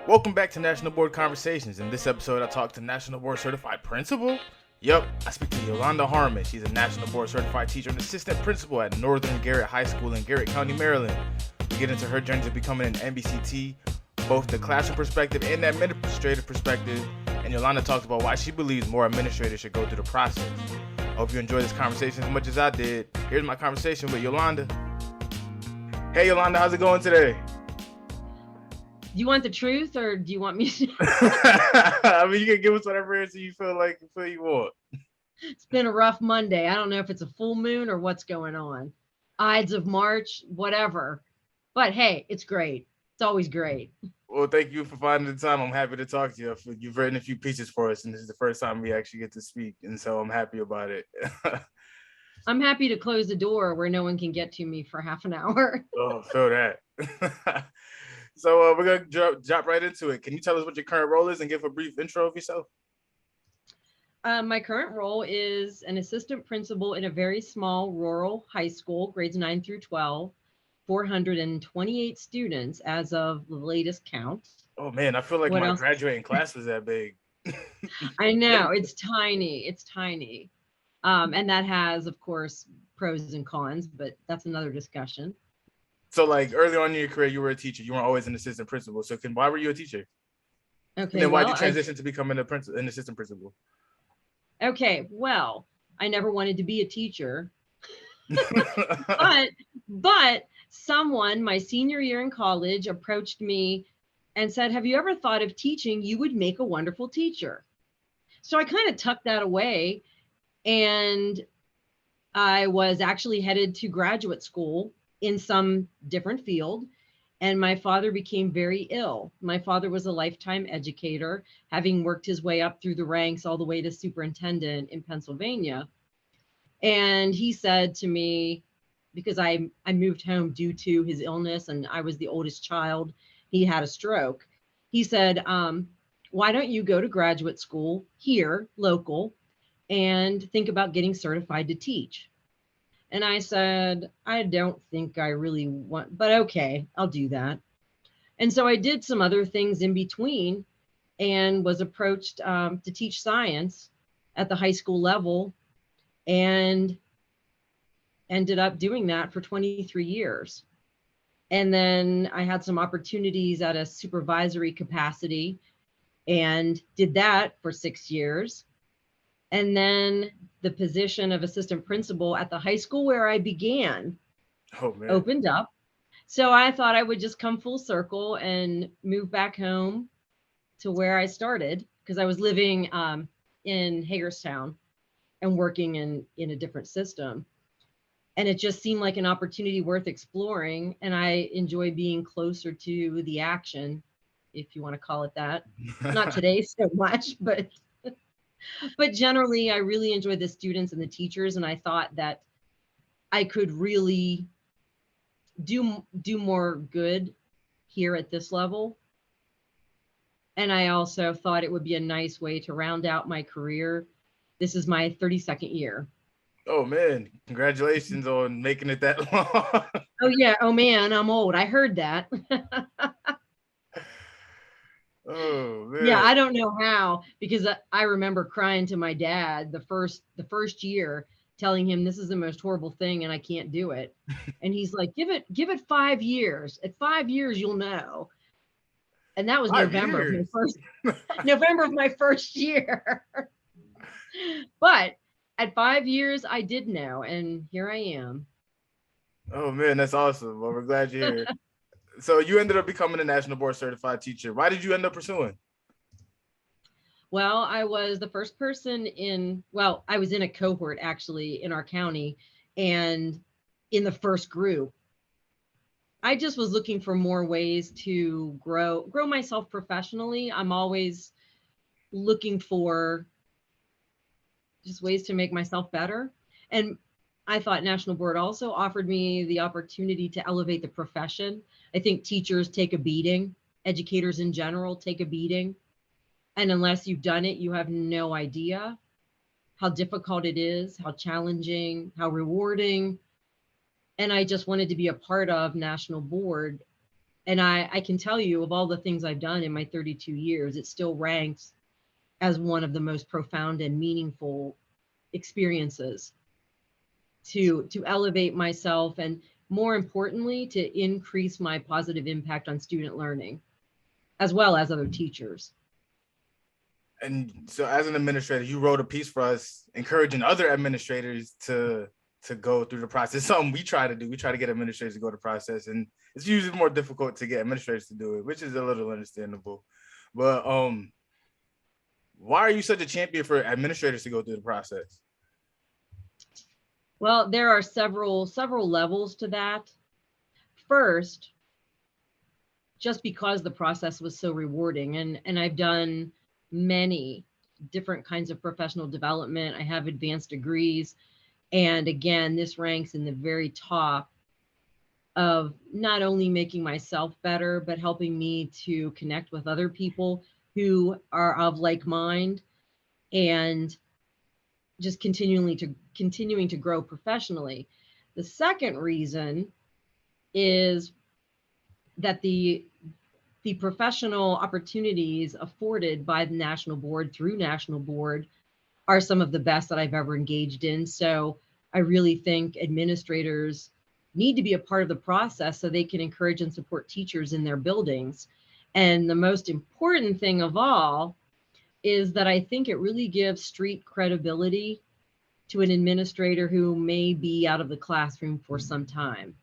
Welcome back to National Board Conversations. In this episode, I talk to National Board Certified Principal. Yup, I speak to Yolanda Harman. She's a National Board Certified teacher and assistant principal at Northern Garrett High School in Garrett County, Maryland. We get into her journey to becoming an NBCT, both the classroom perspective and the administrative perspective. And Yolanda talks about why she believes more administrators should go through the process. I hope you enjoyed this conversation as much as I did. Here's my conversation with Yolanda. Hey Yolanda, how's it going today? Do you want the truth or do you want me to? I mean, you can give us whatever answer you feel you want. It's been a rough Monday. I don't know if it's a full moon or what's going on. Ides of March, whatever. But hey, it's great. It's always great. Well, thank you for finding the time. I'm happy to talk to you. You've written a few pieces for us, and this is the first time we actually get to speak, and so I'm happy about it. I'm happy to close the door where no one can get to me for half an hour. Oh, feel that. So we're going to jump right into it. Can you tell us what your current role is and give a brief intro of yourself? My current role is an assistant principal in a very small rural high school, grades 9 through 12, 428 students as of the latest count. Oh, man, I feel like my graduating class was that big. I know, it's tiny. It's tiny. And that has, of course, pros and cons, but that's another discussion. So, like, early on in your career, you were a teacher. You weren't always an assistant principal. So, why were you a teacher? Okay. And then why did you transition to becoming an assistant principal? Okay. Well, I never wanted to be a teacher. but someone, my senior year in college, approached me and said, "Have you ever thought of teaching? You would make a wonderful teacher." So I kind of tucked that away. And I was actually headed to graduate school in some different field. And my father became very ill. My father was a lifetime educator, having worked his way up through the ranks all the way to superintendent in Pennsylvania. And he said to me, because I moved home due to his illness and I was the oldest child, he had a stroke. He said, why don't you go to graduate school here, local, and think about getting certified to teach? And I said, I don't think I really want, but okay, I'll do that. And so I did some other things in between and was approached to teach science at the high school level and ended up doing that for 23 years. And then I had some opportunities at a supervisory capacity and did that for 6 years. And then the position of assistant principal at the high school where I began opened up. So I thought I would just come full circle and move back home to where I started, because I was living in Hagerstown and working in a different system. And it just seemed like an opportunity worth exploring. And I enjoy being closer to the action, if you want to call it that. Not today so much, but generally, I really enjoyed the students and the teachers, and I thought that I could really do more good here at this level. And I also thought it would be a nice way to round out my career. This is my 32nd year. Oh, man. Congratulations on making it that long. Oh, yeah. Oh, man, I'm old. I heard that. Oh, man. Yeah, I don't know how, because I remember crying to my dad the first year, telling him this is the most horrible thing and I can't do it. And he's like, give it 5 years. At 5 years, you'll know. And that was November of my first year. But at 5 years, I did know, and here I am. Oh, man, that's awesome. Well, we're glad you're here. So you ended up becoming a National Board Certified teacher. Why did you end up pursuing? Well, I was the first person I was in a cohort actually in our county, and in the first group. I just was looking for more ways to grow myself professionally. I'm always looking for just ways to make myself better. And I thought National Board also offered me the opportunity to elevate the profession. I think teachers take a beating. Educators in general take a beating. And unless you've done it, you have no idea how difficult it is, how challenging, how rewarding. And I just wanted to be a part of National Board And I can tell you, of all the things I've done in my 32 years, it still ranks as one of the most profound and meaningful experiences to elevate myself, and more importantly, to increase my positive impact on student learning as well as other teachers. And so as an administrator, you wrote a piece for us encouraging other administrators to go through the process. Something we try to do. We try to get administrators to go to the process, and it's usually more difficult to get administrators to do it, which is a little understandable. But why are you such a champion for administrators to go through the process? Well, there are several levels to that. First, just because the process was so rewarding, and I've done many different kinds of professional development. I have advanced degrees, and again, this ranks in the very top of not only making myself better, but helping me to connect with other people who are of like mind, and just continuing to grow professionally. The second reason is that the professional opportunities afforded by the national board through national board are some of the best that I've ever engaged in. So I really think administrators need to be a part of the process so they can encourage and support teachers in their buildings. And the most important thing of all is that I think it really gives street credibility to an administrator who may be out of the classroom for some time.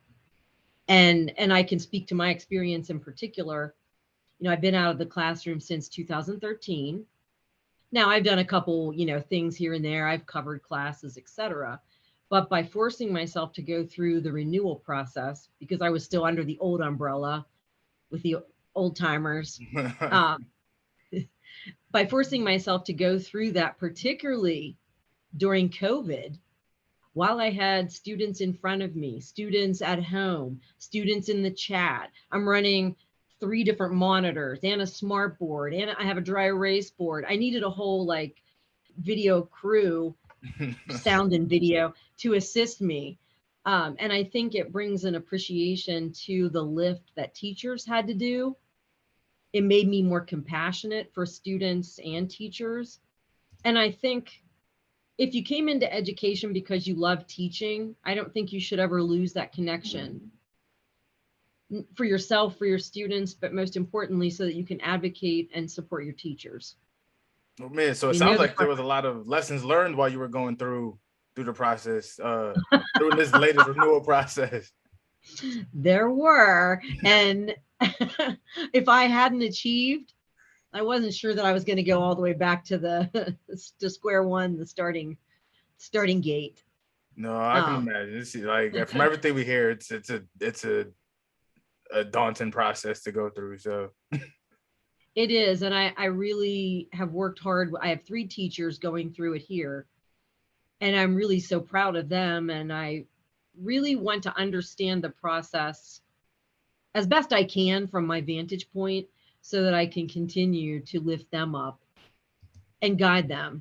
And I can speak to my experience in particular. You know, I've been out of the classroom since 2013. Now I've done a couple, things here and there. I've covered classes, etc. But by forcing myself to go through the renewal process, because I was still under the old umbrella with the old timers, by forcing myself to go through that, particularly during COVID, while I had students in front of me, students at home, students in the chat, I'm running 3 different monitors and a smart board, and I have a dry erase board. I needed a whole video crew, sound and video, to assist me. And I think it brings an appreciation to the lift that teachers had to do. It made me more compassionate for students and teachers. And I think if you came into education because you love teaching, I don't think you should ever lose that connection for yourself, for your students, but most importantly, so that you can advocate and support your teachers. Oh, man, so it sounds like there was a lot of lessons learned while you were going through the process, through this latest renewal process. There were, and if I hadn't achieved, I wasn't sure that I was going to go all the way back to to square one, the starting gate. No, I can imagine. It's like from everything we hear, it's a daunting process to go through. So it is, and I really have worked hard. I have 3 teachers going through it here, and I'm really so proud of them. And I really want to understand the process as best I can from my vantage point, so that I can continue to lift them up and guide them.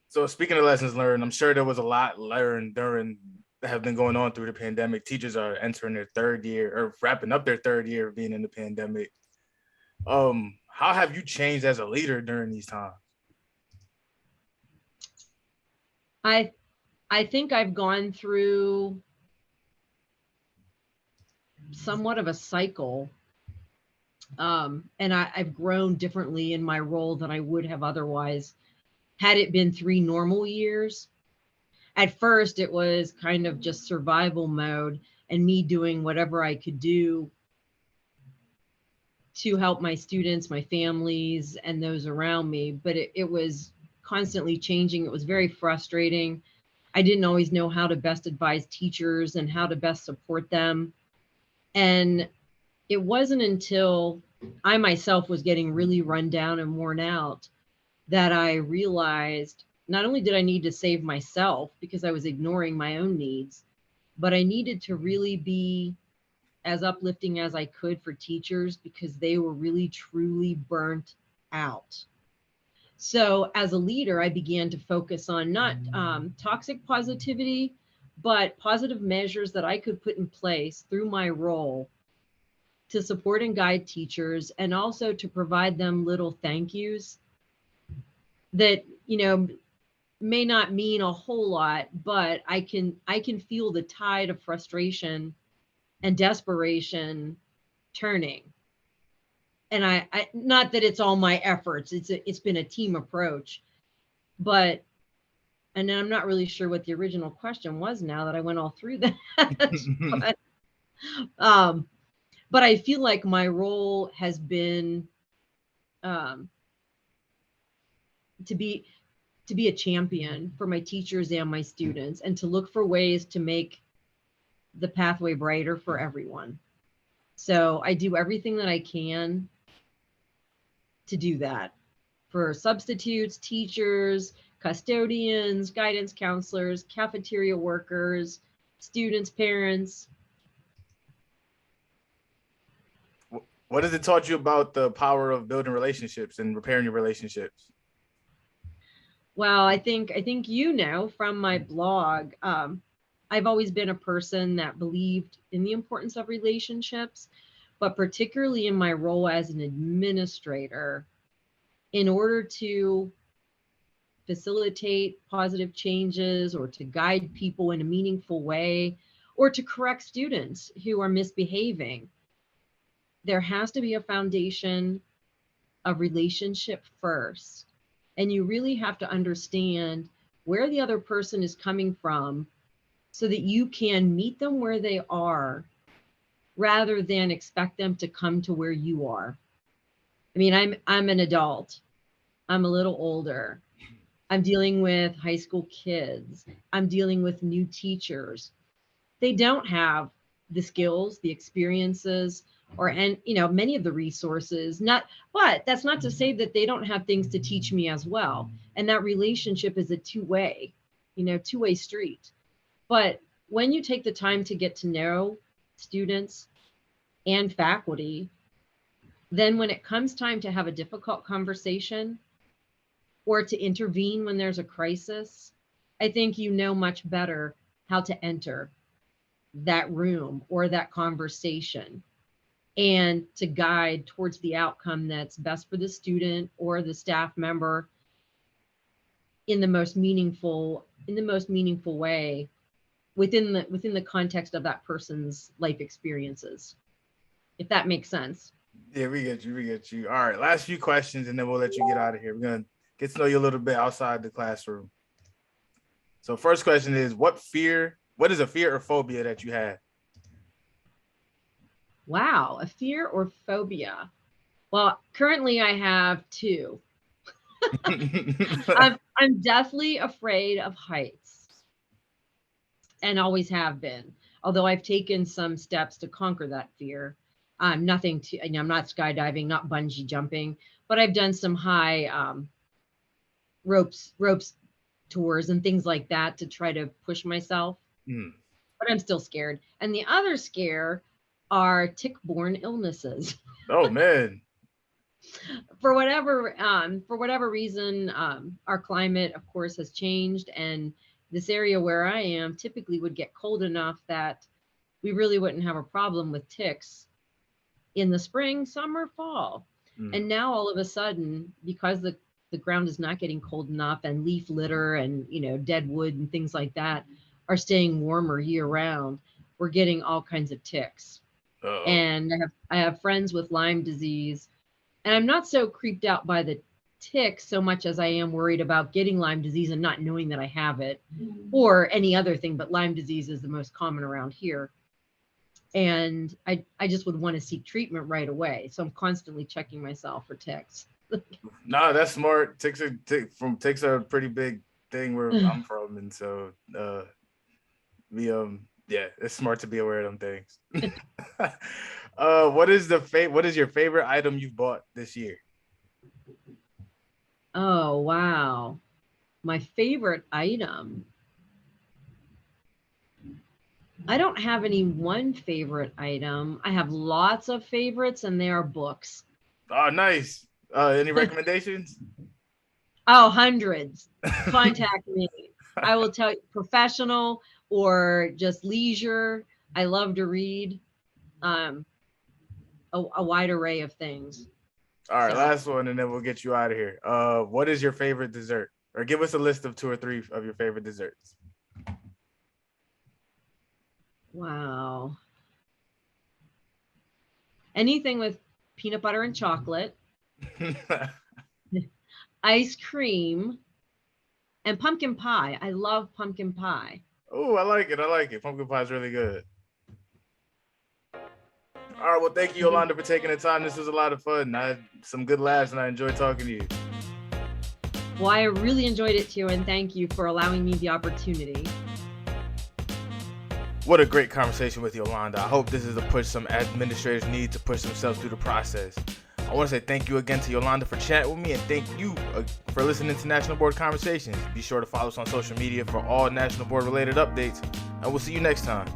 So speaking of lessons learned, I'm sure there was a lot learned that have been going on through the pandemic. Teachers are entering their 3rd year or wrapping up their 3rd year of being in the pandemic. How have you changed as a leader during these times? I think I've gone through somewhat of a cycle, and I've grown differently in my role than I would have otherwise had it been 3 normal years. At first, it was kind of just survival mode and me doing whatever I could do to help my students, my families, and those around me. But it was constantly changing. It was very frustrating. I didn't always know how to best advise teachers and how to best support them. And it wasn't until I myself was getting really run down and worn out that I realized not only did I need to save myself because I was ignoring my own needs, but I needed to really be as uplifting as I could for teachers because they were really truly burnt out. So as a leader, I began to focus on not toxic positivity, but positive measures that I could put in place through my role to support and guide teachers, and also to provide them little thank yous that, may not mean a whole lot, but I can feel the tide of frustration and desperation turning. And I not that it's all my efforts, it's been a team approach, but and then I'm not really sure what the original question was now that I went all through that. but um but I feel like my role has been um to be a champion for my teachers and my students, and to look for ways to make the pathway brighter for everyone. So I do everything that I can to do that for substitutes, teachers, custodians, guidance counselors, cafeteria workers, students, parents. What has it taught you about the power of building relationships and repairing your relationships? Well, I think from my blog, I've always been a person that believed in the importance of relationships, but particularly in my role as an administrator, in order to facilitate positive changes or to guide people in a meaningful way or to correct students who are misbehaving, there has to be a foundation of relationship first. And you really have to understand where the other person is coming from so that you can meet them where they are rather than expect them to come to where you are. I mean, I'm an adult. I'm a little older. I'm dealing with high school kids. I'm dealing with new teachers. They don't have the skills, the experiences, and many of the resources. But that's not to say that they don't have things to teach me as well. And that relationship is a two-way street. But when you take the time to get to know students and faculty, then when it comes time to have a difficult conversation or to intervene when there's a crisis, I think you know much better how to enter that room or that conversation and to guide towards the outcome that's best for the student or the staff member in the most meaningful way within the context of that person's life experiences, if that makes sense. Yeah, we get you. All right, last few questions and then we'll let you get out of here. We're gonna get to know you a little bit outside the classroom. So first question is, what is a fear or phobia that you have? Wow, a fear or phobia. Well, currently I have two. I'm deathly afraid of heights and always have been, although I've taken some steps to conquer that fear. I'm not skydiving, not bungee jumping, but I've done some high ropes tours and things like that to try to push myself. But I'm still scared. And the other scare are tick-borne illnesses. Oh man. For whatever reason, our climate, of course, has changed, and this area where I am typically would get cold enough that we really wouldn't have a problem with ticks in the spring, summer, fall. And now all of a sudden, because the ground is not getting cold enough, and leaf litter and dead wood and things like that are staying warmer year round, we're getting all kinds of ticks. Uh-oh. And I have friends with Lyme disease, and I'm not so creeped out by the ticks so much as I am worried about getting Lyme disease and not knowing that I have it, or any other thing, but Lyme disease is the most common around here. And I just would want to seek treatment right away. So I'm constantly checking myself for ticks. No, that's smart. Ticks are a pretty big thing where I'm from. And so it's smart to be aware of them things. What is your favorite item you've bought this year? Oh, wow. My favorite item. I don't have any one favorite item. I have lots of favorites, and they are books. Oh, nice. Any recommendations? Oh, hundreds. Contact me. I will tell you, professional, or just leisure. I love to read. A wide array of things. All right, last one, and then we'll get you out of here. What is your favorite dessert? Or give us a list of 2 or 3 of your favorite desserts. Wow. Anything with peanut butter and chocolate, ice cream, and pumpkin pie. I love pumpkin pie. Oh, I like it. Pumpkin pie is really good. All right, well, thank you, Yolanda, for taking the time. This was a lot of fun. I had some good laughs, and I enjoyed talking to you. Well, I really enjoyed it too, and thank you for allowing me the opportunity. What a great conversation with Yolanda. I hope this is a push some administrators need to push themselves through the process. I want to say thank you again to Yolanda for chatting with me, and thank you for listening to National Board Conversations. Be sure to follow us on social media for all National Board related updates, and we'll see you next time.